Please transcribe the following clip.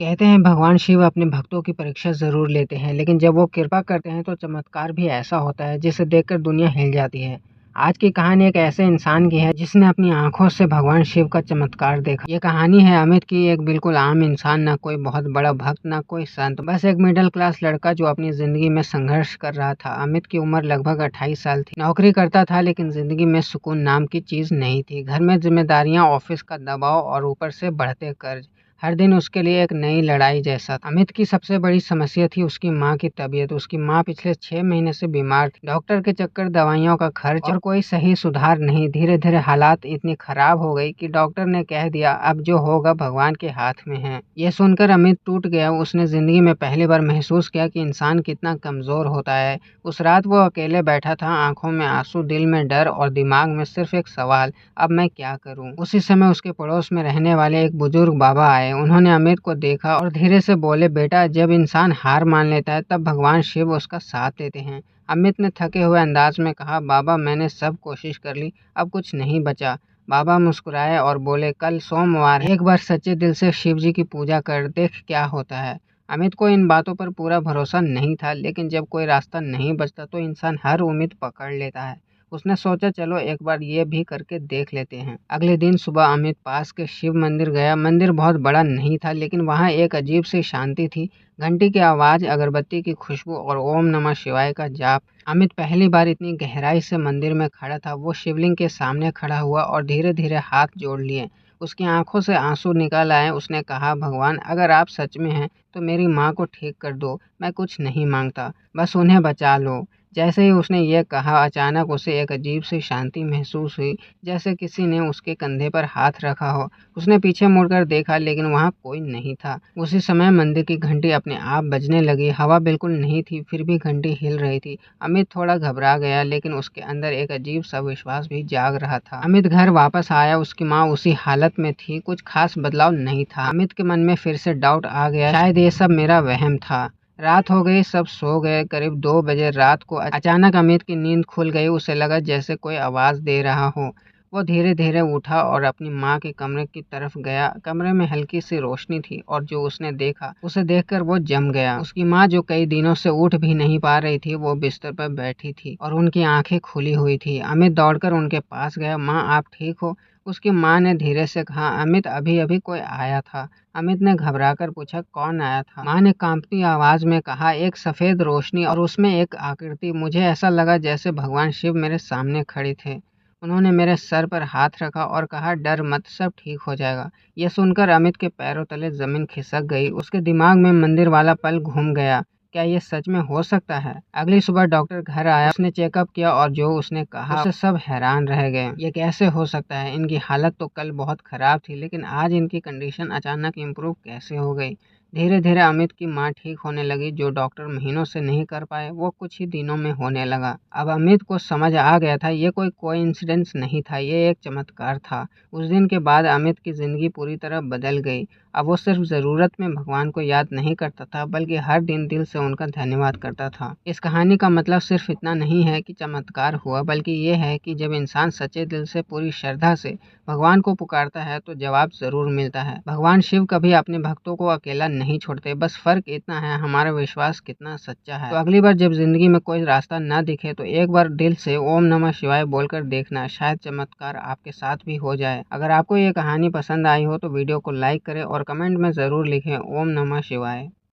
कहते हैं भगवान शिव अपने भक्तों की परीक्षा ज़रूर लेते हैं, लेकिन जब वो कृपा करते हैं तो चमत्कार भी ऐसा होता है जिसे देखकर दुनिया हिल जाती है। आज की कहानी एक ऐसे इंसान की है जिसने अपनी आंखों से भगवान शिव का चमत्कार देखा। ये कहानी है अमित की, एक बिल्कुल आम इंसान, ना कोई बहुत बड़ा भक्त ना कोई संत, बस एक मिडिल क्लास लड़का जो अपनी जिंदगी में संघर्ष कर रहा था। अमित की उम्र लगभग 28 साल थी। नौकरी करता था लेकिन जिंदगी में सुकून नाम की चीज नहीं थी। घर में जिम्मेदारियां, ऑफिस का दबाव और ऊपर से बढ़ते कर्ज, हर दिन उसके लिए एक नई लड़ाई जैसा था। अमित की सबसे बड़ी समस्या थी उसकी माँ की तबीयत। उसकी माँ पिछले 6 महीने से बीमार थी। डॉक्टर के चक्कर, दवाइयों का खर्च और कोई सही सुधार नहीं। धीरे धीरे हालात इतनी खराब हो गई कि डॉक्टर ने कह दिया अब जो होगा भगवान के हाथ में है। ये सुनकर अमित टूट गया। उसने जिंदगी में पहली बार महसूस किया कि इंसान कितना कमजोर होता है। उस रात वो अकेले बैठा था, आंखों में आंसू, दिल में डर और दिमाग में सिर्फ एक सवाल, अब मैं क्या करूं। उसी समय उसके पड़ोस में रहने वाले एक बुजुर्ग बाबा आए। उन्होंने अमित को देखा और धीरे से बोले, बेटा, जब इंसान हार मान लेता है तब भगवान शिव उसका साथ देते हैं। अमित ने थके हुए अंदाज में कहा, बाबा, मैंने सब कोशिश कर ली, अब कुछ नहीं बचा। बाबा मुस्कुराए और बोले, कल सोमवार है, एक बार सच्चे दिल से शिव जी की पूजा कर देख क्या होता है। अमित को इन बातों पर पूरा भरोसा नहीं था, लेकिन जब कोई रास्ता नहीं बचता तो इंसान हर उम्मीद पकड़ लेता है। उसने सोचा, चलो एक बार ये भी करके देख लेते हैं। अगले दिन सुबह अमित पास के शिव मंदिर गया। मंदिर बहुत बड़ा नहीं था, लेकिन वहाँ एक अजीब सी शांति थी। घंटी की आवाज, अगरबत्ती की खुशबू और ओम नमः शिवाय का जाप। अमित पहली बार इतनी गहराई से मंदिर में खड़ा था। वो शिवलिंग के सामने खड़ा हुआ और धीरे धीरे हाथ जोड़ लिए। उसकी आंखों से आंसू निकल आए। उसने कहा, भगवान, अगर आप सच में हैं तो मेरी माँ को ठीक कर दो। मैं कुछ नहीं मांगता, बस उन्हें बचा लो। जैसे ही उसने ये कहा, अचानक उसे एक अजीब सी शांति महसूस हुई, जैसे किसी ने उसके कंधे पर हाथ रखा हो। उसने पीछे मुड़कर देखा, लेकिन वहां कोई नहीं था। उसी समय मंदिर की घंटी अपने आप बजने लगी। हवा बिल्कुल नहीं थी, फिर भी घंटी हिल रही थी। अमित थोड़ा घबरा गया, लेकिन उसके अंदर एक अजीब सा विश्वास भी जाग रहा था। अमित घर वापस आया। उसकी माँ उसी हालत में थी, कुछ खास बदलाव नहीं था। अमित के मन में फिर से डाउट आ गया, शायद ये सब मेरा वहम था। रात हो गई, सब सो गए। करीब 2 बजे रात को अचानक अमित की नींद खुल गई। उसे लगा जैसे कोई आवाज दे रहा हो। वो धीरे धीरे उठा और अपनी माँ के कमरे की तरफ गया। कमरे में हल्की सी रोशनी थी और जो उसने देखा उसे देखकर वो जम गया। उसकी माँ, जो कई दिनों से उठ भी नहीं पा रही थी, वो बिस्तर पर बैठी थी और उनकी आंखें खुली हुई थी। अमित दौड़कर उनके पास गया। माँ, आप ठीक हो? उसकी माँ ने धीरे से कहा, अमित, अभी अभी कोई आया था। अमित ने घबराकर पूछा, कौन आया था? माँ ने कांपती आवाज में कहा, एक सफेद रोशनी और उसमें एक आकृति। मुझे ऐसा लगा जैसे भगवान शिव मेरे सामने खड़े थे। उन्होंने मेरे सर पर हाथ रखा और कहा, डर मत, सब ठीक हो जाएगा। यह सुनकर अमित के पैरों तले जमीन खिसक गई। उसके दिमाग में मंदिर वाला पल घूम गया। क्या ये सच में हो सकता है? अगली सुबह डॉक्टर घर आया। उसने चेकअप किया और जो उसने कहा उससे सब हैरान रह गए। ये कैसे हो सकता है? इनकी हालत तो कल बहुत खराब थी, लेकिन आज इनकी कंडीशन अचानक इम्प्रूव कैसे हो गई? धीरे धीरे अमित की माँ ठीक होने लगी। जो डॉक्टर महीनों से नहीं कर पाए, वो कुछ ही दिनों में होने लगा। अब अमित को समझ आ गया था, ये कोई कोइंसिडेंस नहीं था, ये एक चमत्कार था। उस दिन के बाद अमित की जिंदगी पूरी तरह बदल गई। अब वो सिर्फ ज़रूरत में भगवान को याद नहीं करता था, बल्कि हर दिन दिल से उनका धन्यवाद करता था। इस कहानी का मतलब सिर्फ इतना नहीं है कि चमत्कार हुआ, बल्कि ये है कि जब इंसान सच्चे दिल से, पूरी श्रद्धा से भगवान को पुकारता है तो जवाब ज़रूर मिलता है। भगवान शिव कभी अपने भक्तों को अकेला नहीं छोड़ते, बस फ़र्क इतना है हमारा विश्वास कितना सच्चा है। तो अगली बार जब ज़िंदगी में कोई रास्ता ना दिखे तो एक बार दिल से ओम नमः शिवाय बोलकर देखना, शायद चमत्कार आपके साथ भी हो जाए। अगर आपको ये कहानी पसंद आई हो तो वीडियो को लाइक करें और कमेंट में ज़रूर लिखें ओम नमः शिवाय।